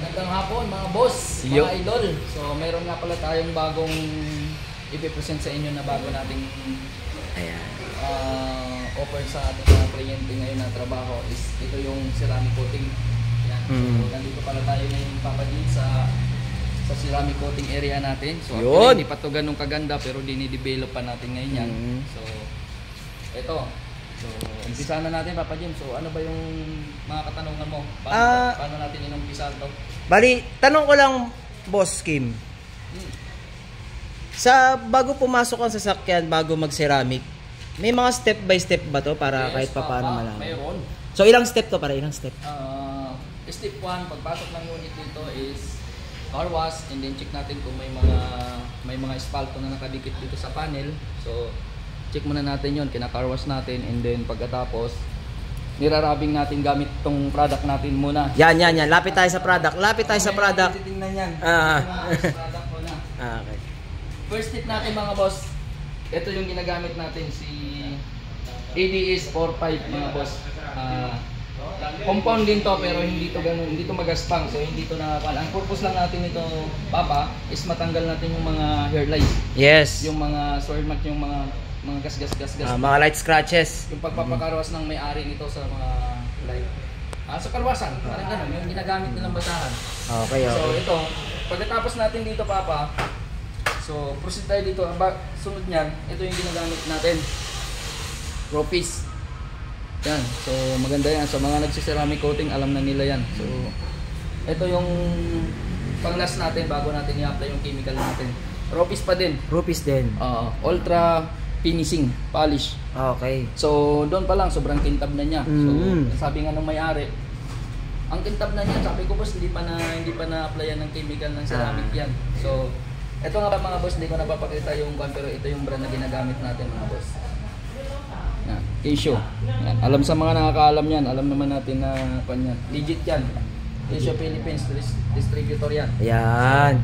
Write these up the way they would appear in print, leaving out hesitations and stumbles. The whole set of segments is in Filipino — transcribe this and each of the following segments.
Magandang hapon mga boss, mga idol. So meron nga pala tayong bagong ipipresent sa inyo na bago nating offer sa ating mga kliyente ngayon na trabaho is ito yung ceramic coating. Yan. So nandito pala tayo ngayon papadin sa ceramic coating area natin. So actually, hindi pa to ganun kaganda pero dinidevelop pa natin ngayon yan. So ito. So, umpisa na natin, Papa Jim. So, ano ba yung mga katanungan mo? Paano natin inumpisa ito? Bali, tanong ko lang, Boss Kim. Sa bago pumasok ang sasakyan, bago mag-ceramic, may mga step by step ba to para kahit paano malaman? Mayroon. So, ilang step to para ilang step? Step 1, pagpasok ng unit dito is car wash, and then check natin kung may mga espalto na nakadikit dito sa panel. So, check muna natin yon, kina-car wash natin, and then pagkatapos nirarabing natin gamit tong product natin muna. Yan. Lapit tayo sa product. Titingnan yan. Product muna. Okay. First step natin mga boss, ito yung ginagamit natin, si ADS 45 mga boss. Compound din to pero hindi to ganun, hindi to magaspang. So hindi to ang purpose lang natin ito, Papa, is matanggal natin yung mga hair lines. Yes. Yung mga soil mat, yung mga gas. Mga light scratches. Yung pagpapakarwas ng may-ari nito sa mga light. Sa karwasan, parang ganun, yung ginagamit nilang basahan. Okay. So ito, pagkatapos natin dito, Papa, so proceed tayo dito. Sunod niyan, ito yung ginagamit natin. Ropis. Yan. So maganda yan. Sa mga nagsiceramic coating, alam na nila yan. So ito yung pang-last natin bago natin i-apply yung chemical natin. Ropis pa din. Ultra finishing, polish. Okay. So doon pa lang sobrang kintab na niya. So sabi nga ng may-ari, ang kintab na niya, sabi ko boss, hindi pa na-applyan ng chemical ng ceramic yan. So ito nga mga boss, hindi ko napapakita yung pero ito yung brand na ginagamit natin mga boss. Yan, Casio. Yan. Alam sa mga nakakaalam yan, alam naman natin na kanyan. Legit yan. Casio Philippines distributor yan. Yan.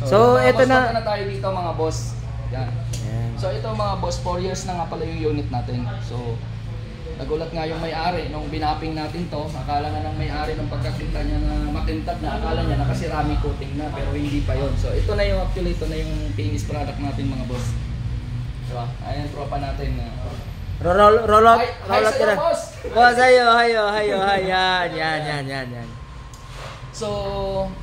So ito na tayo dito mga boss. Yan. So ito mga boss, 4 years na nga pala yung unit natin. So nagulat nga yung may-ari nung binapping natin to. Akala nga ng may-ari nung pagkakita niya na makintab na, akala niya naka-ceramic coating na pero hindi pa yon. So ito na yung actually, ito na yung finished product natin mga boss. Diba? Ayan, tropa natin. Roll out sa'yo, boss! Boss, hayo. Yan. So,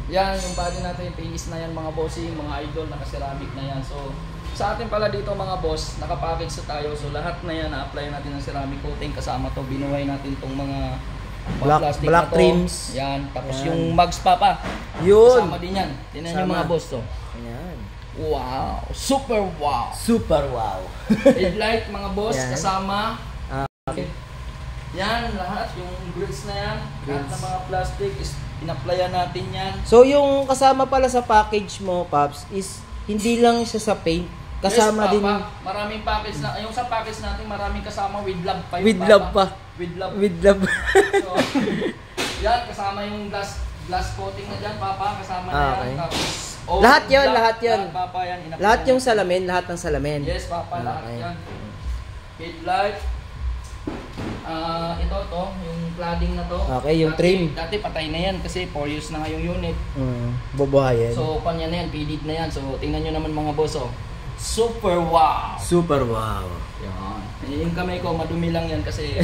yan yung body natin, finished na yan mga bossing, mga idol, naka-ceramic na yan. So, sa atin pala dito mga boss, nakapackage sa tayo. So lahat na yan na-apply natin ng ceramic coating, kasama to, binuhay natin tong mga plastic black na to. trims. Yan, tapos yung mugs pa. Yun. Kasama din yan. Tingnan nyo mga boss to. Ayan. Wow, super wow. Headlight mga boss, yan. Kasama. Okay. Yan, lahat yung grills na yan, lahat ng mga plastic is in-applyan natin yan. So yung kasama pala sa package mo, Paps, is hindi lang siya sa paint. Kasama yes, din. Maraming package na. Yung sa package natin, maraming kasama with love pa. With love pa. So, yan, kasama yung glass coating na dyan, Papa. Kasama na yan. Tapos, lahat yun. Papa, yan. Lahat yung salamin, lahat ng salamin. Yes, Papa, lahat yan. Headlight. Ito, yung cladding na to. Okay, yung trim. Dati patay na yan kasi 4 years na nga yung unit. Bubuhayin. So, kanya na yan, pilit na yan. So, tingnan nyo naman mga boss, super wow! Yan. Yung kamay ko, madumi lang yan kasi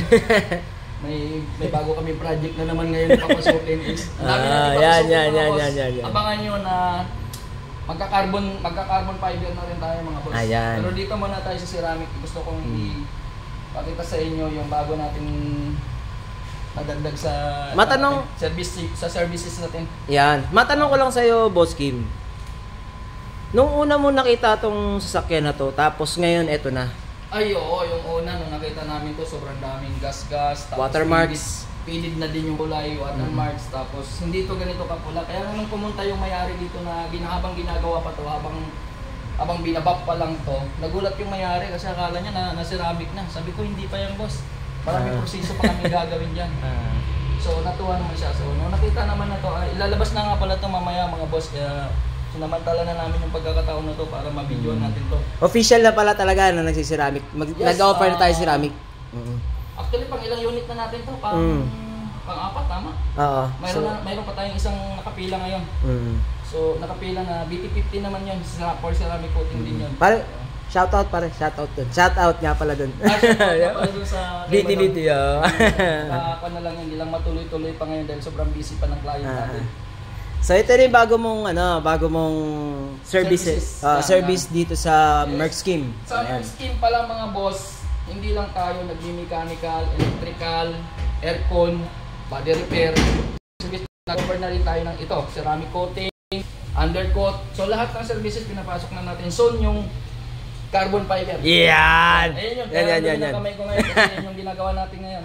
may bago kami project na naman ngayon papasukin. Yan. Abangan nyo na magka-carbon fiber na rin tayo mga boss. Ayan. Pero dito muna tayo sa ceramic. Gusto kong ipakita sa inyo yung bago natin nadagdag sa services natin. Yan. Matanong ko lang sa'yo, Boss Kim. Nung una mo nakita tong sasakyan na to, tapos ngayon eto na. Ay, oo, yung una nung nakita namin to, sobrang daming gas, tapos watermarks. Pilid na din yung kulay, watermarks, tapos hindi to ganito kapula. Kaya nung pumunta yung may-ari dito na habang ginagawa pa to, habang binabap pa lang to, nagulat yung may-ari kasi akala niya na ceramic na. Sabi ko, hindi pa yan, boss. Maraming proseso pa kami gagawin dyan. So, natuwa naman siya. So, nung nakita naman na to, ilalabas na nga pala to mamaya mga boss. Kaya, sinamantala na namin yung pagkakataon na to para mabidyoan natin to. Official na pala talaga na nagsiceramic. Yes, Nag-offer na tayo ceramic. Actually, pang ilang unit na natin to. pang-apat, tama? Oo. Mayroon pa tayong isang nakapila ngayon. Mm. So, nakapila na BT50 naman yun. For ceramic coating din yun. Pare, shoutout pare, shoutout dun. Shoutout nga pala dun. Shoutout dun sa BT50, oh. Ako na lang yun, hindi lang matuloy-tuloy pa ngayon dahil sobrang busy pa ng client natin. So ito rin bago mong service dito sa Merck Scheme. Sa Merck Scheme pala mga boss, hindi lang tayo nagmi-mechanical, electrical, aircon, body repair. Nag-cover na rin tayo ng ito, ceramic coating, undercoat. So lahat ng services pinapasok na natin. So yung carbon fiber. Yan! Ayun yun, kaya yan. Kamay ko ngayon kasi yun yung ginagawa natin ngayon.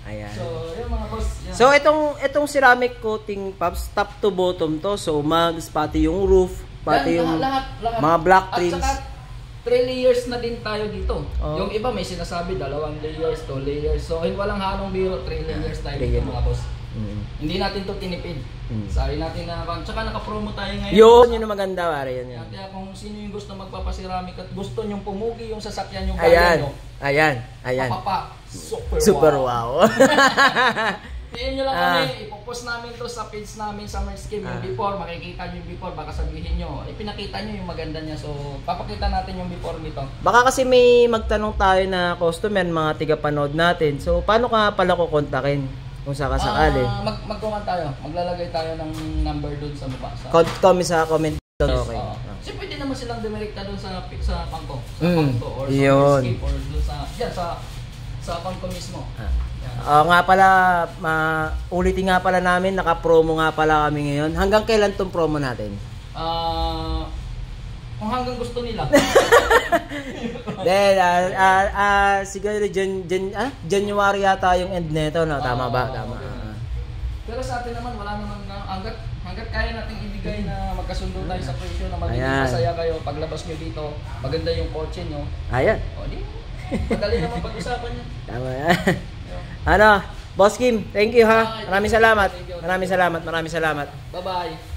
Ayan. So, yun mga boss. Yan. So itong ceramic coating, Pops, top to bottom to. So mags, pati yung roof, pati yung lahat. mga black trims. At saka 3 layers na din tayo dito. Oh. Yung iba may sinasabi 2 layers, 2 layers. So walang halong biro, 3 layers tayo dito mga boss. Hindi natin to tinipid. Sabi natin na tsaka naka-promo tayo ngayon. Yun ang maganda pare, yun. Kaya kung sino yung gusto magpapaceramic at gusto nyong pumugi yung sasakyan yung Ayan. nyo. Ayan. Papa, super wow. Tingnan nyo lang kami, ipopost namin to sa page namin sa Merck Scheme yung before, makikita nyo yung before, baka sabihin nyo, ipinakita nyo yung maganda niya, so papakita natin yung before nito. Baka kasi may magtanong tayo na customer, mga tiga-panood natin, so paano ka pala kukontakin kung sakasakali? Magkuhan tayo, maglalagay tayo ng number dun sa baba. Comment sa comment. Okay. Kasi pwede naman silang dumirekta dun sa Pangko, or sa yun. Merck Scheme, or dun sa Pangko mismo. Nga pala, ulitin nga pala namin, naka-promo nga pala kami ngayon. Hanggang kailan tong promo natin? Kung hanggang gusto nila. Then, siguro January yata yung end nito, no? Tama ba? Tama. Pero sa atin naman, wala naman na, hanggat kaya nating ibigay na magkasundo tayo sa presyo na magiging masaya kayo, paglabas nyo dito, maganda yung kotse nyo. Ayan. O di, madali naman pag-usapan nyo. Tama yan. Boss Kim, thank you ha. Maraming salamat. Maraming salamat. Bye-bye.